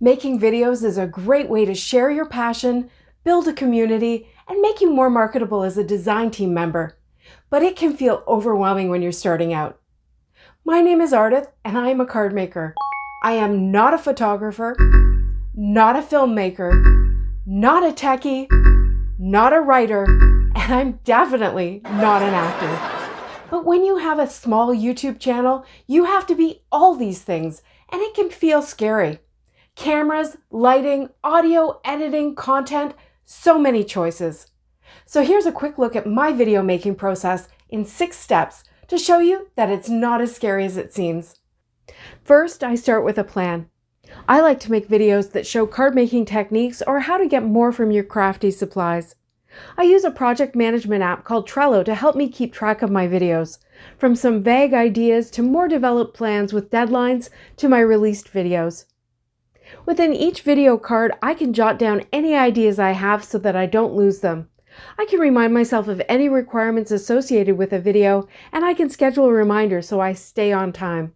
Making videos is a great way to share your passion, build a community, and make you more marketable as a design team member. But it can feel overwhelming when you're starting out. My name is Ardith, and I am a card maker. I am not a photographer, not a filmmaker, not a techie, not a writer, and I'm definitely not an actor. But when you have a small YouTube channel, you have to be all these things, and it can feel scary. Cameras, lighting, audio, editing, content, so many choices. So here's a quick look at my video making process in 6 steps to show you that it's not as scary as it seems. First, I start with a plan. I like to make videos that show card making techniques or how to get more from your crafty supplies. I use a project management app called Trello to help me keep track of my videos, from some vague ideas to more developed plans with deadlines to my released videos. Within each video card, I can jot down any ideas I have so that I don't lose them. I can remind myself of any requirements associated with a video, and I can schedule reminders so I stay on time.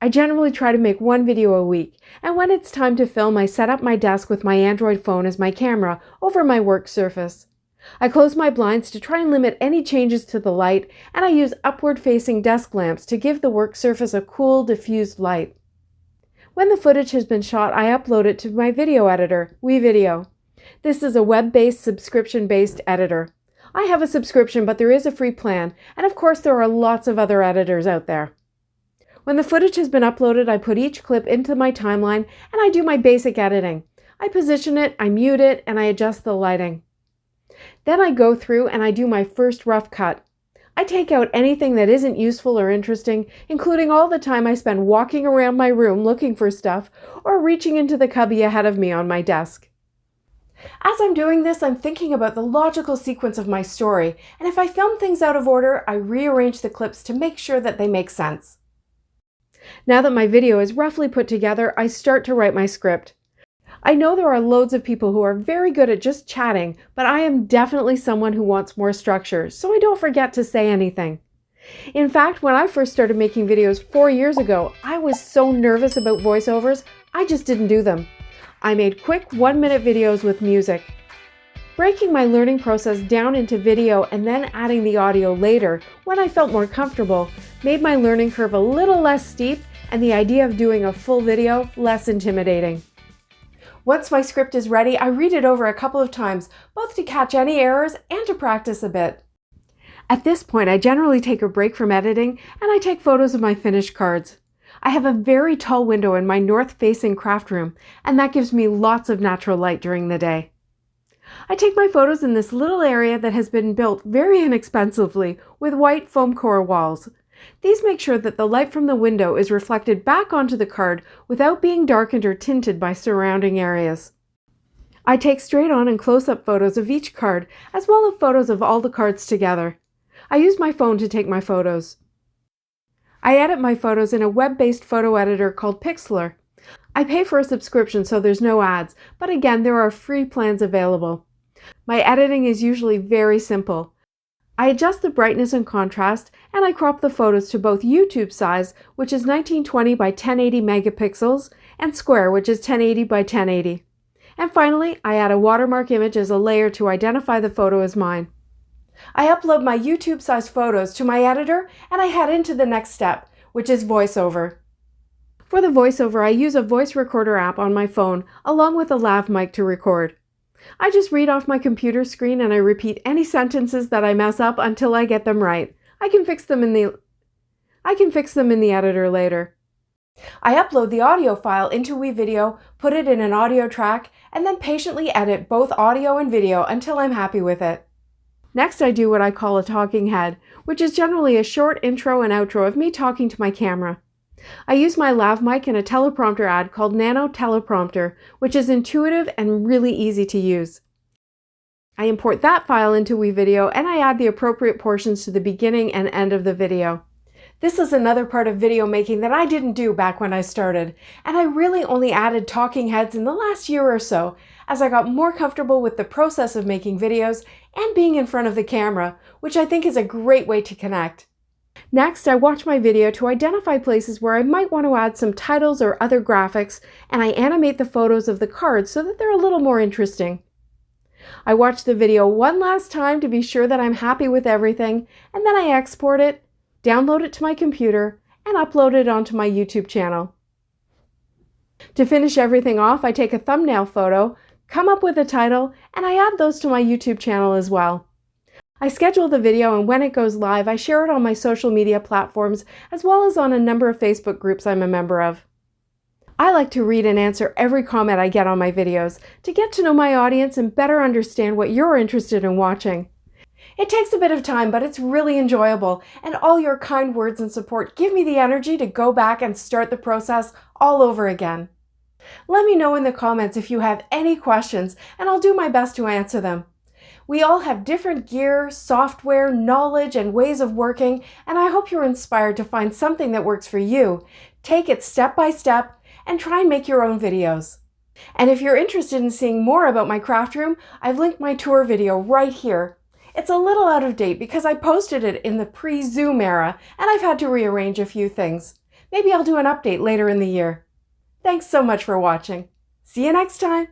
I generally try to make 1 video a week, and when it's time to film, I set up my desk with my Android phone as my camera over my work surface. I close my blinds to try and limit any changes to the light, and I use upward-facing desk lamps to give the work surface a cool, diffused light. When the footage has been shot, I upload it to my video editor, wevideo. This is a web-based, subscription-based editor. I have a subscription, but there is a free plan, and of course there are lots of other editors out there. When the footage has been uploaded, I put each clip into my timeline and I do my basic editing. I position it, I mute it, and I adjust the lighting. Then I go through and I do my first rough cut. I take out anything that isn't useful or interesting, including all the time I spend walking around my room looking for stuff or reaching into the cubby ahead of me on my desk. As I'm doing this, I'm thinking about the logical sequence of my story, and if I film things out of order, I rearrange the clips to make sure that they make sense. Now that my video is roughly put together, I start to write my script. I know there are loads of people who are very good at just chatting, but I am definitely someone who wants more structure, so I don't forget to say anything. In fact, when I first started making videos 4 years ago, I was so nervous about voiceovers, I just didn't do them. I made quick 1-minute videos with music. Breaking my learning process down into video and then adding the audio later, when I felt more comfortable, made my learning curve a little less steep and the idea of doing a full video less intimidating. Once my script is ready, I read it over a couple of times, both to catch any errors and to practice a bit. At this point, I generally take a break from editing and I take photos of my finished cards. I have a very tall window in my north-facing craft room, and that gives me lots of natural light during the day. I take my photos in this little area that has been built very inexpensively with white foam core walls. These make sure that the light from the window is reflected back onto the card without being darkened or tinted by surrounding areas. I take straight-on and close-up photos of each card, as well as photos of all the cards together. I use my phone to take my photos. I edit my photos in a web-based photo editor called Pixlr. I pay for a subscription so there's no ads, but again, there are free plans available. My editing is usually very simple. I adjust the brightness and contrast, and I crop the photos to both YouTube size, which is 1920 by 1080 megapixels, and square, which is 1080 by 1080. And finally, I add a watermark image as a layer to identify the photo as mine. I upload my YouTube-sized photos to my editor, and I head into the next step, which is voiceover. For the voiceover, I use a voice recorder app on my phone, along with a lav mic to record. I just read off my computer screen and I repeat any sentences that I mess up until I get them right. I can fix them in the editor later. I upload the audio file into wevideo, put it in an audio track, and then patiently edit both audio and video until I'm happy with it. Next, I do what I call a talking head, which is generally a short intro and outro of me talking to my camera. I use my lav mic in a teleprompter ad called Nano teleprompter, which is intuitive and really easy to use. I import that file into wevideo and I add the appropriate portions to the beginning and end of the video. This is another part of video making that I didn't do back when I started, and I really only added talking heads in the last year or so as I got more comfortable with the process of making videos and being in front of the camera, which I think is a great way to connect. Next, I watch my video to identify places where I might want to add some titles or other graphics, and I animate the photos of the cards so that they're a little more interesting. I watch the video one last time to be sure that I'm happy with everything, and then I export it, download it to my computer, and upload it onto my YouTube channel. To finish everything off, I take a thumbnail photo, come up with a title, and I add those to my YouTube channel as well. I schedule the video, and when it goes live, I share it on my social media platforms as well as on a number of Facebook groups I'm a member of. I like to read and answer every comment I get on my videos to get to know my audience and better understand what you're interested in watching. It takes a bit of time, but it's really enjoyable, and all your kind words and support give me the energy to go back and start the process all over again. Let me know in the comments if you have any questions, and I'll do my best to answer them. We all have different gear, software, knowledge, and ways of working, and I hope you're inspired to find something that works for you. Take it step by step and try and make your own videos. And if you're interested in seeing more about my craft room, I've linked my tour video right here. It's a little out of date because I posted it in the pre-Zoom era, and I've had to rearrange a few things. Maybe I'll do an update later in the year. Thanks so much for watching. See you next time.